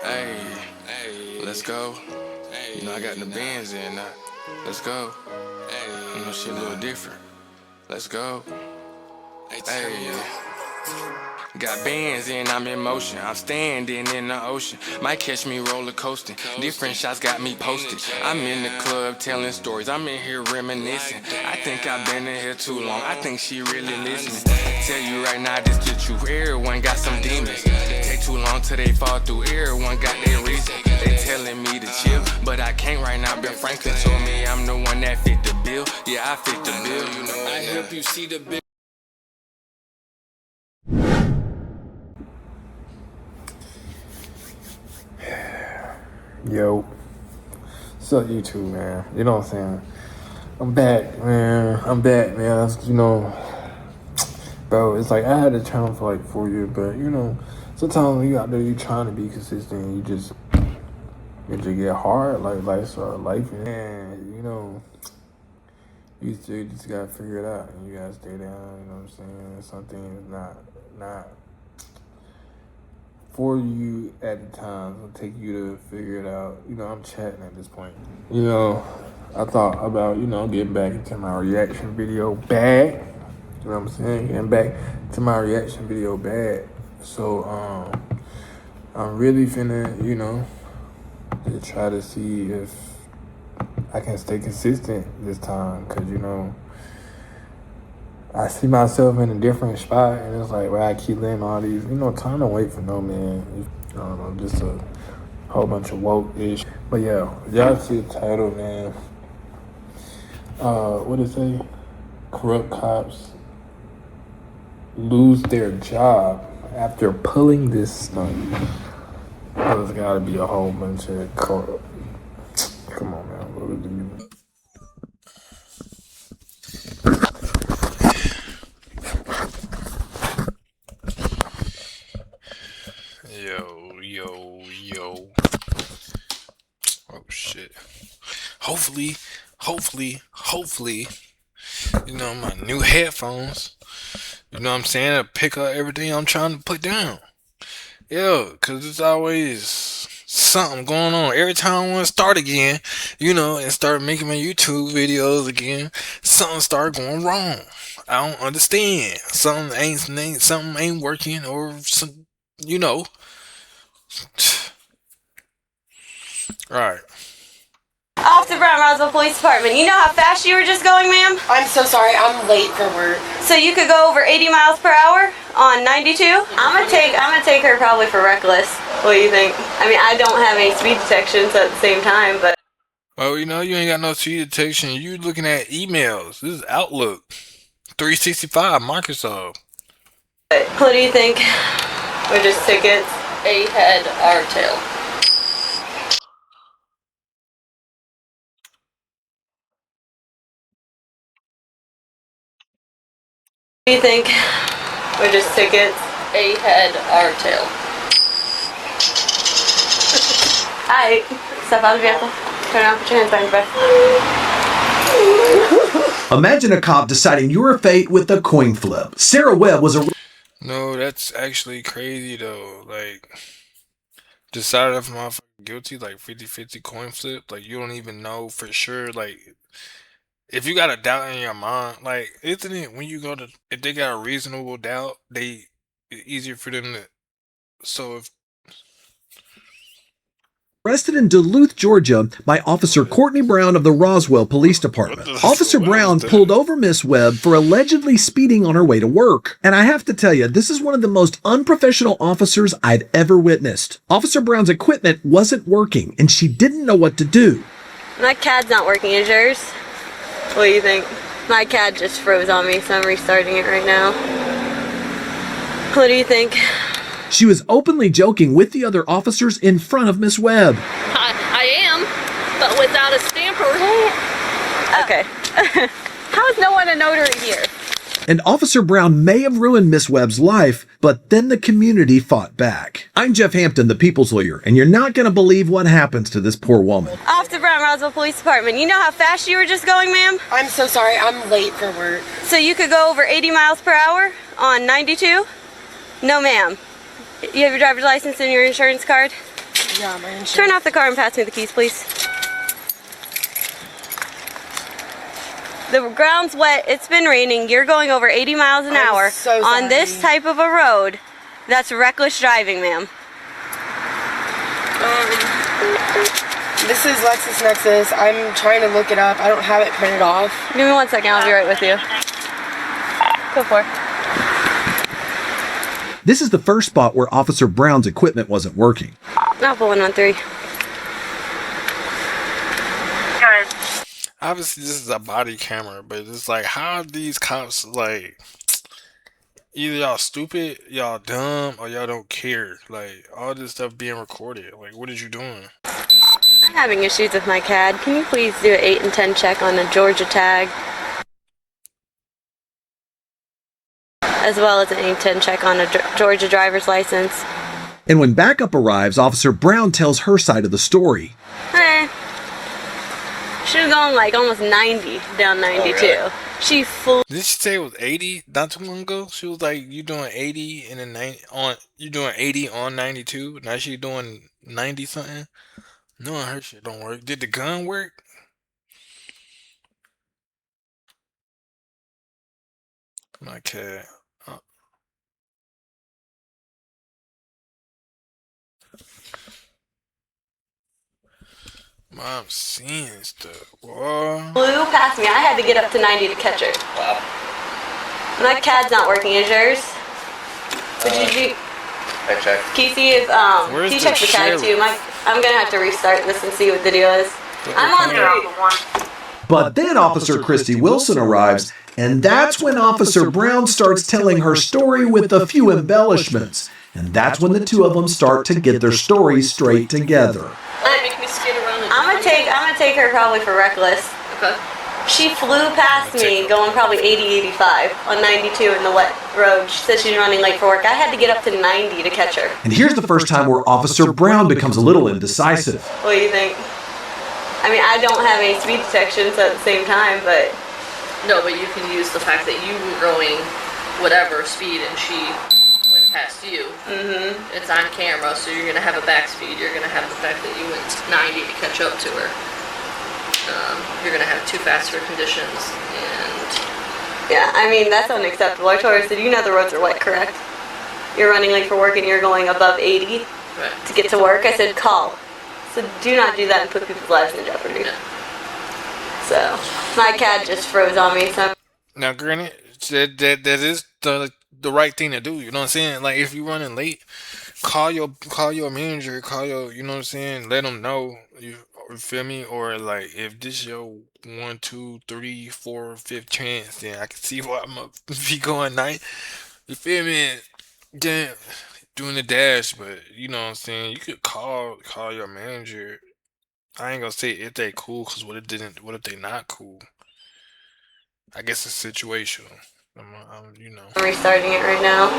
Hey, let's go. You know I got the bands in now. Let's go. You know shit a little different. Let's go. Hey. Got bands in, I'm in motion. I'm standing in the ocean. Might catch me roller coasting. Different shots got me posted. I'm in the club telling stories. I'm in here reminiscing. I think I've been in here too long. I think she really listening. Tell you right now, this the truth. Everyone got some demons. Take too long till they fall through. Everyone got their reason. They telling me to chill, but I can't right now. Ben Franklin told me I'm the one that fit the bill. Yeah, I fit the bill. You know, I help you see the bill. Yo, what's up YouTube, man? You know what I'm saying? I'm back, man. You know, bro, it's like I had a channel for like 4 years, but you know, sometimes when you out there, you trying to be consistent, and it just get hard, like life, and you know, you just gotta figure it out, and you gotta stay down. You know what I'm saying? Something is not for you at the time. It'll take you to figure it out. You know, I'm chatting at this point. You know, I thought about, you know, getting back into my reaction video bag. You know what I'm saying? Getting back to my reaction video bag. So, I'm really finna, you know, to try to see if I can stay consistent this time. Cause, you know, I see myself in a different spot, and it's like where I keep letting all these, you know, time to wait for no man. I don't know, just a whole bunch of woke-ish. But yeah, y'all see the title, man. What it say? Corrupt cops lose their job after pulling this stunt. There's gotta be a whole bunch of corrupt. Come on, man. What would you? Yo. Oh shit. Hopefully, you know, my new headphones, you know what I'm saying, it'll pick up everything I'm trying to put down. Yeah, cause it's always something going on. Every time I want to start again, you know, and start making my YouTube videos again, something start going wrong. I don't understand. Something ain't working, or some, you know. Alright. Officer Brown, Roswell Police Department. You know how fast you were just going, ma'am? I'm so sorry, I'm late for work. So you could go over 80 miles per hour on 92? I'm gonna take her probably for reckless. What do you think? I mean, I don't have any speed detections at the same time, but... Well, you know, you ain't got no speed detection. You looking at emails. This is Outlook. 365, Microsoft. What do you think? We're just tickets. A head, R tail. What do you think? We're just tickets. A head, R tail. Alright, step out of the vehicle. Turn around, put your hands behind your back. Imagine a cop deciding your fate with a coin flip. Sarah Webb was a... No, that's actually crazy though. Like, decided if I'm guilty, like 50-50 coin flip. Like, you don't even know for sure. Like, if you got a doubt in your mind, like, isn't it when you go to, if they got a reasonable doubt, it's easier for them to, so if... Arrested in Duluth, Georgia by Officer Courtney Brown of the Roswell Police Department. Officer Brown pulled over Miss Webb for allegedly speeding on her way to work. And I have to tell you, this is one of the most unprofessional officers I'd ever witnessed. Officer Brown's equipment wasn't working, and she didn't know what to do. My CAD's not working, is yours? What do you think? My CAD just froze on me, so I'm restarting it right now. What do you think? She was openly joking with the other officers in front of Miss Webb. I am, but without a stamper. Okay. How is no one a notary here? And Officer Brown may have ruined Miss Webb's life, but then the community fought back. I'm Jeff Hampton, the People's Lawyer, and you're not going to believe what happens to this poor woman. Officer Brown, Roswell Police Department. You know how fast you were just going, ma'am? I'm so sorry, I'm late for work. So you could go over 80 miles per hour on 92? No, ma'am. You have your driver's license and your insurance card? Yeah, my insurance. Turn off the car and pass me the keys, please. The ground's wet. It's been raining. You're going over 80 miles an hour so on this type of a road. That's reckless driving, ma'am. This is LexisNexis. I'm trying to look it up. I don't have it printed off. Give me 1 second. I'll be right with you. Go for it. This is the first spot where Officer Brown's equipment wasn't working. Apple 113. Obviously, this is a body camera, but it's like, how are these cops, like, either y'all stupid, y'all dumb, or y'all don't care? Like, all this stuff being recorded. Like, what is you doing? I'm having issues with my CAD. Can you please do an 8 and 10 check on a Georgia tag? As well as an 8 and 10 check on a Georgia driver's license. And when backup arrives, Officer Brown tells her side of the story. She was going like almost 90 down 92. Oh, really? She flew. Did she say it was 80 not too long ago? She was like, you doing 80 and then 90 on, you doing 80 on 92. Now she doing 90 something. Knowing her shit don't work. Did the gun work? My cat. I'm seeing stuff. Whoa. Flew past me. I had to get up to 90 to catch her. Wow. My CAD's not working. Is yours? What did you? I checked. Can you see if can you check the CAD too? I'm gonna have to restart this and see what the deal is. I'm on 3. But then Officer Christy Wilson arrives, and that's when Officer Brown starts telling her story with a few embellishments. And that's when the two of them start to get their stories straight together. I'm gonna take her probably for reckless. Okay. She flew past me going probably 80, 85 on 92 in the wet road. She said she's running late for work. I had to get up to 90 to catch her. And here's the first time where Officer Brown becomes a little indecisive. What do you think? I mean, I don't have any speed detections at the same time, but... No, but you can use the fact that you were going whatever speed and she went past you. Mm-hmm. It's on camera, so you're going to have a back speed. You're going to have the fact that you went 90 to catch up to her. You're going to have too fast for conditions, and... Yeah, I mean, that's unacceptable. I told her, I said, you know the roads are wet, correct? You're running late for work and you're going above 80 to get to work. I said, call. So do not do that and put people's lives in jeopardy. Yeah. So, my CAD just froze on me, so... Now, granted, that is the right thing to do, you know what I'm saying? Like, if you're running late, call your manager, you know what I'm saying? Let them know, you feel me? Or, like, if this is your 1, 2, 3, 4, 5th chance, then I can see why I'm going to be going night. You feel me? Then doing the dash, but you know what I'm saying? You could call your manager. I ain't gonna say if they cool, because what if they not cool? I guess it's situational. You know. I'm restarting it right now.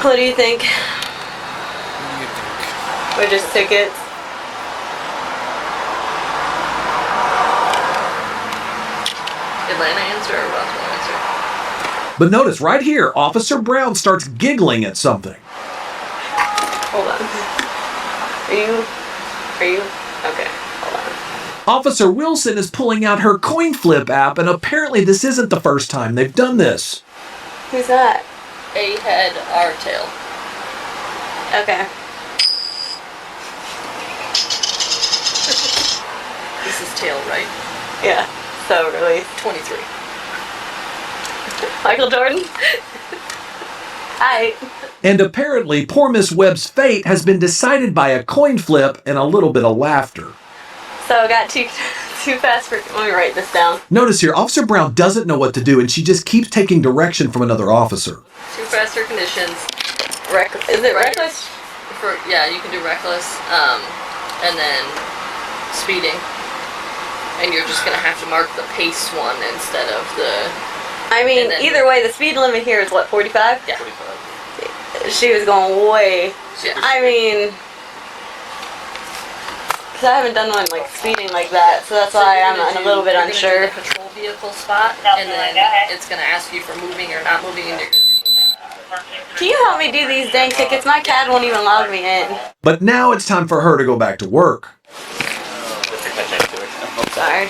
What do you think? What do you think? We're just tickets. Atlanta answer or Roswell answer? But notice right here, Officer Brown starts giggling at something. Hold on. Are you? Okay, hold on. Officer Wilson is pulling out her coin flip app, and apparently this isn't the first time they've done this. Who's that? A head, R tail. Okay. This is tail, right? Yeah, so really. 23. Michael Jordan? Hi. And apparently, poor Miss Webb's fate has been decided by a coin flip and a little bit of laughter. So I got too fast for... Let me write this down. Notice here, Officer Brown doesn't know what to do, and she just keeps taking direction from another officer. Too fast for conditions. Is it reckless? Yeah, you can do reckless, and then speeding. And you're just going to have to mark the pace one instead of the... I mean, either way, the speed limit here is what, 45? Yeah. 45. She was going way... Yeah. I mean... Because I haven't done one, like, speeding like that, so that's why I'm a little bit unsure. You're going to do the patrol vehicle spot, and then it's going to ask you for moving or not moving, and you're going to do moving. Can you help me do these dang tickets? My CAD won't even log me in. But now it's time for her to go back to work. Sorry.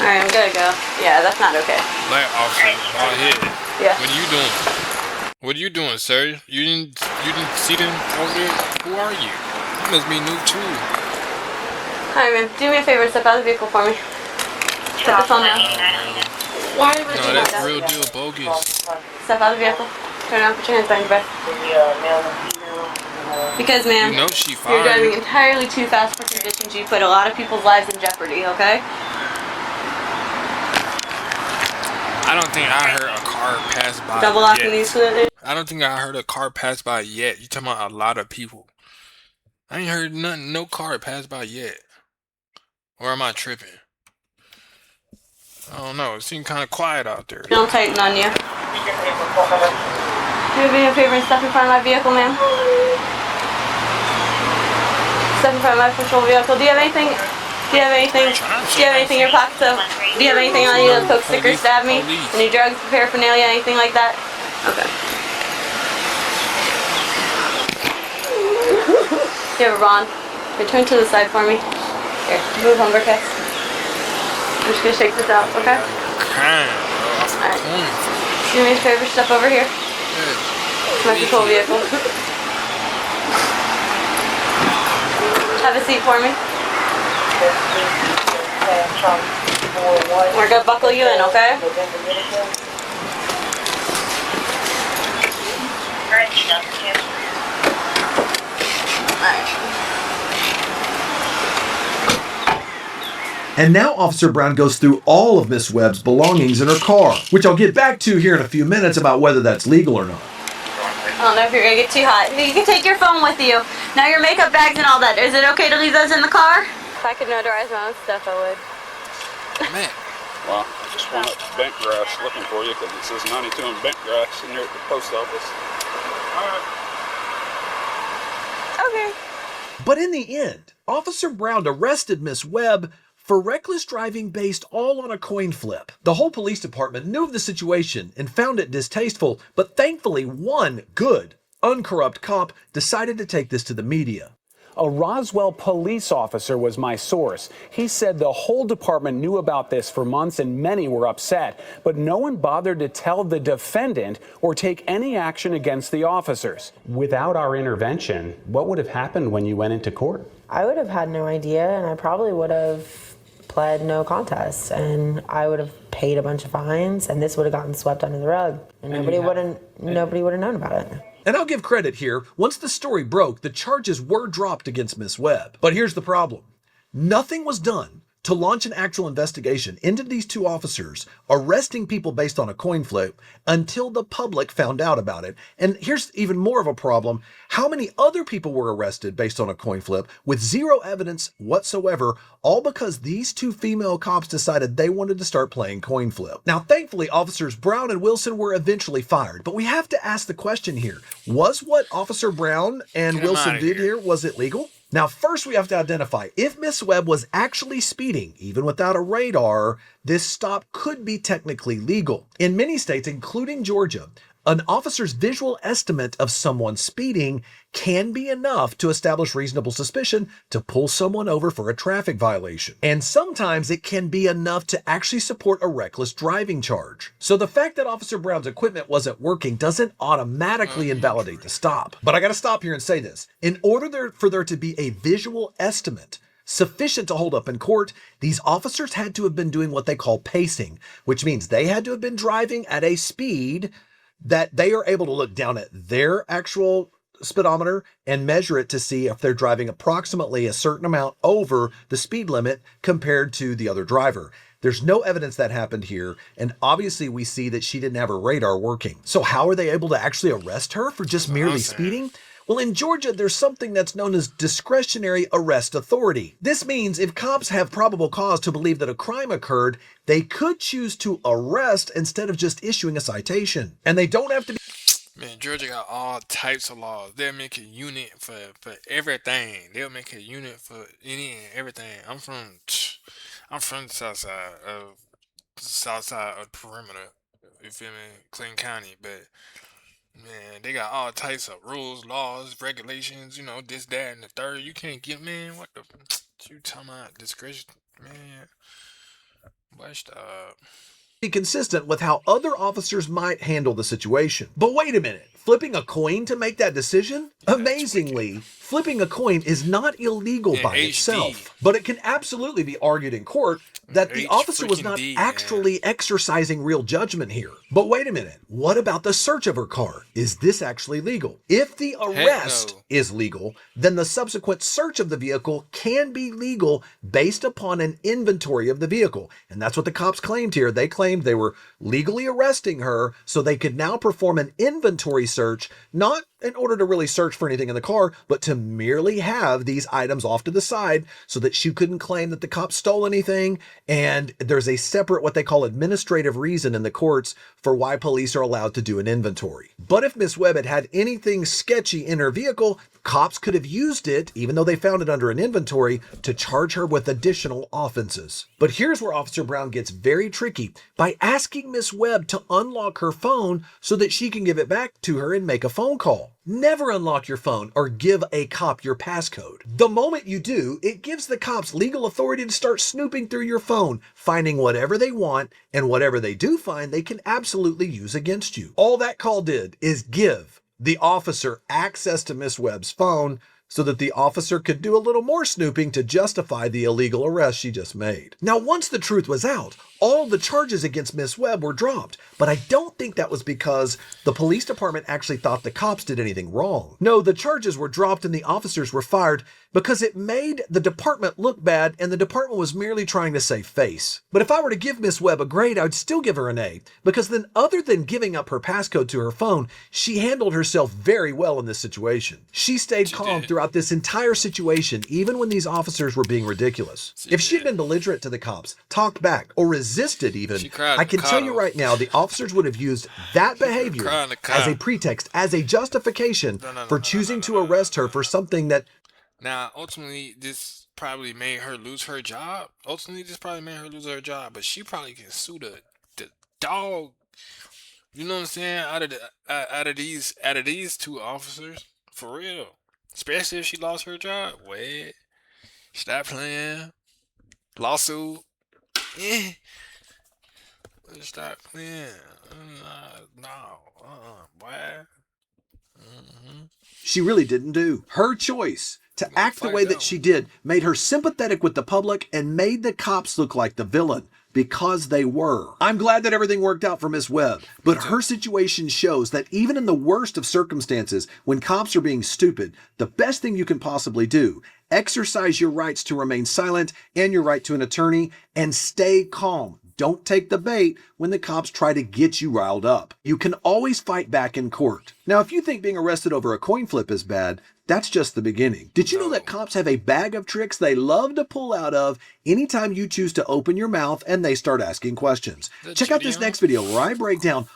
Alright, I'm gonna go. Yeah, that's not okay. Black officer, bald head. Yeah. What are you doing? What are you doing, sir? You didn't see them over there? Who are you? You must be new too. Alright, man. Do me a favor. Step out of the vehicle for me. Set the phone down. Why would you No, do that's that? real deal bogus. Step out of the vehicle. Turn around. Put your hands behind your back. Because, ma'am, You know she you're driving fine. entirely too fast for conditions. You put a lot of people's lives in jeopardy, okay? I don't think I heard a car pass by Double locking yet. these fluid. I don't think I heard a car pass by yet. You talking about a lot of people. I ain't heard nothing, no car pass by yet. Or am I tripping? I don't know. It seemed kind of quiet out there. Don't tighten on you. Do me a favor and step in front of my vehicle, ma'am. Step in front of my patrol vehicle. Do you have anything? Do you have anything? Do you have anything in your pocket? Do you have anything on you? Coke sticker, stab me? Any drugs, paraphernalia, anything like that? Okay. You have a bond. Okay, turn to the side for me. Here, move over, okay? I'm just gonna shake this out, okay? Alright. Do me a favor, step over here. It's my patrol vehicle. Have a seat for me. We're gonna buckle you in, okay? Alright. And now Officer Brown goes through all of Miss Webb's belongings in her car, which I'll get back to here in a few minutes about whether that's legal or not. I don't know if you're gonna get too hot. You can take your phone with you. Now your makeup bags and all that. Is it okay to leave those in the car? If I could notarize my own stuff, I would. Man. Well, I just went up to bent grass looking for you because it says 92 in bent grass in there at the post office. All right. Okay. But in the end, Officer Brown arrested Miss Webb for reckless driving based all on a coin flip. The whole police department knew of the situation and found it distasteful, but thankfully one good, uncorrupt cop decided to take this to the media. A Roswell police officer was my source. He said the whole department knew about this for months and many were upset, but no one bothered to tell the defendant or take any action against the officers. Without our intervention, what would have happened when you went into court? I would have had no idea, and I probably would have pled no contest, and I would have paid a bunch of fines, and this would have gotten swept under the rug, and nobody would have known about it. And I'll give credit here. Once the story broke, the charges were dropped against Miss Webb. But here's the problem. Nothing was done to launch an actual investigation into these two officers arresting people based on a coin flip until the public found out about it. And here's even more of a problem. How many other people were arrested based on a coin flip with zero evidence whatsoever, all because these two female cops decided they wanted to start playing coin flip. Now, thankfully, Officers Brown and Wilson were eventually fired, but we have to ask the question here. Was what Officer Brown and Wilson did here, was it legal? Now, first we have to identify if Miss Webb was actually speeding, even without a radar, this stop could be technically legal. In many states, including Georgia, an officer's visual estimate of someone speeding can be enough to establish reasonable suspicion to pull someone over for a traffic violation. And sometimes it can be enough to actually support a reckless driving charge. So the fact that Officer Brown's equipment wasn't working doesn't automatically invalidate the stop. But I gotta stop here and say this. In order for there to be a visual estimate sufficient to hold up in court, these officers had to have been doing what they call pacing, which means they had to have been driving at a speed that they are able to look down at their actual speedometer and measure it to see if they're driving approximately a certain amount over the speed limit compared to the other driver. There's no evidence that happened here, and obviously we see that she didn't have her radar working. So how are they able to actually arrest her for just merely speeding? Well, in Georgia, there's something that's known as discretionary arrest authority. This means if cops have probable cause to believe that a crime occurred, they could choose to arrest instead of just issuing a citation. And they don't have to be... Man, Georgia got all types of laws. They'll make a unit for everything. They'll make a unit for any and everything. I'm from the south side of the perimeter. You feel me? Clinton County, but Man, they got all types of rules, laws, regulations, you know, this, that, and the third. You can't get, man, what the, you talking about discretion, man, what's up? Be consistent with how other officers might handle the situation. But wait a minute, flipping a coin to make that decision? Amazingly, flipping a coin is not illegal by itself, but it can absolutely be argued in court that the officer was not actually exercising real judgment here. But wait a minute, what about the search of her car? Is this actually legal? If the arrest is legal, then the subsequent search of the vehicle can be legal based upon an inventory of the vehicle. And that's what the cops claimed here. They claimed they were legally arresting her so they could now perform an inventory search, not in order to really search for anything in the car, but to merely have these items off to the side so that she couldn't claim that the cops stole anything. And there's a separate, what they call administrative reason in the courts for why police are allowed to do an inventory. But if Miss Webb had anything sketchy in her vehicle, cops could have used it, even though they found it under an inventory, to charge her with additional offenses. But here's where Officer Brown gets very tricky by asking Miss Webb to unlock her phone so that she can give it back to her and make a phone call. Never unlock your phone or give a cop your passcode. The moment you do, it gives the cops legal authority to start snooping through your phone, finding whatever they want, and whatever they do find, they can absolutely use against you. All that call did is give the officer access to Miss Webb's phone so that the officer could do a little more snooping to justify the illegal arrest she just made. Now, once the truth was out, all the charges against Miss Webb were dropped, but I don't think that was because the police department actually thought the cops did anything wrong. No, the charges were dropped and the officers were fired because it made the department look bad and the department was merely trying to save face. But if I were to give Miss Webb a grade, I would still give her an A, because then other than giving up her passcode to her phone, she handled herself very well in this situation. She stayed calm throughout this entire situation, even when these officers were being ridiculous. If she had been belligerent to the cops, talked back, or resisted even, I can tell you right now, the officers would have used that behavior as a pretext, as a justification for choosing to arrest her for something that... Now, ultimately, this probably made her lose her job. But she probably can sue the dog. You know what I'm saying? Out of these two officers, for real. Especially if she lost her job. Wait, stop playing. Lawsuit. Yeah. Stop playing. Boy. She really didn't do. Her choice to act the way that she did made her sympathetic with the public and made the cops look like the villain, because they were. I'm glad that everything worked out for Miss Webb, but her situation shows that even in the worst of circumstances, when cops are being stupid, the best thing you can possibly do, exercise your rights to remain silent and your right to an attorney, and stay calm. Don't take the bait when the cops try to get you riled up. You can always fight back in court. Now, if you think being arrested over a coin flip is bad, that's just the beginning. Did you know that cops have a bag of tricks they love to pull out of anytime you choose to open your mouth and they start asking questions? Check out this next video where I break down...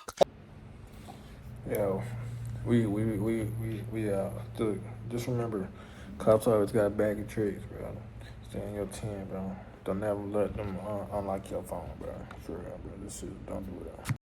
Yo, dude, just remember, cops always got a bag of tricks, bro. Stay in your 10, bro. Don't never let them unlock your phone, bro. For real, bro. This shit, don't do it.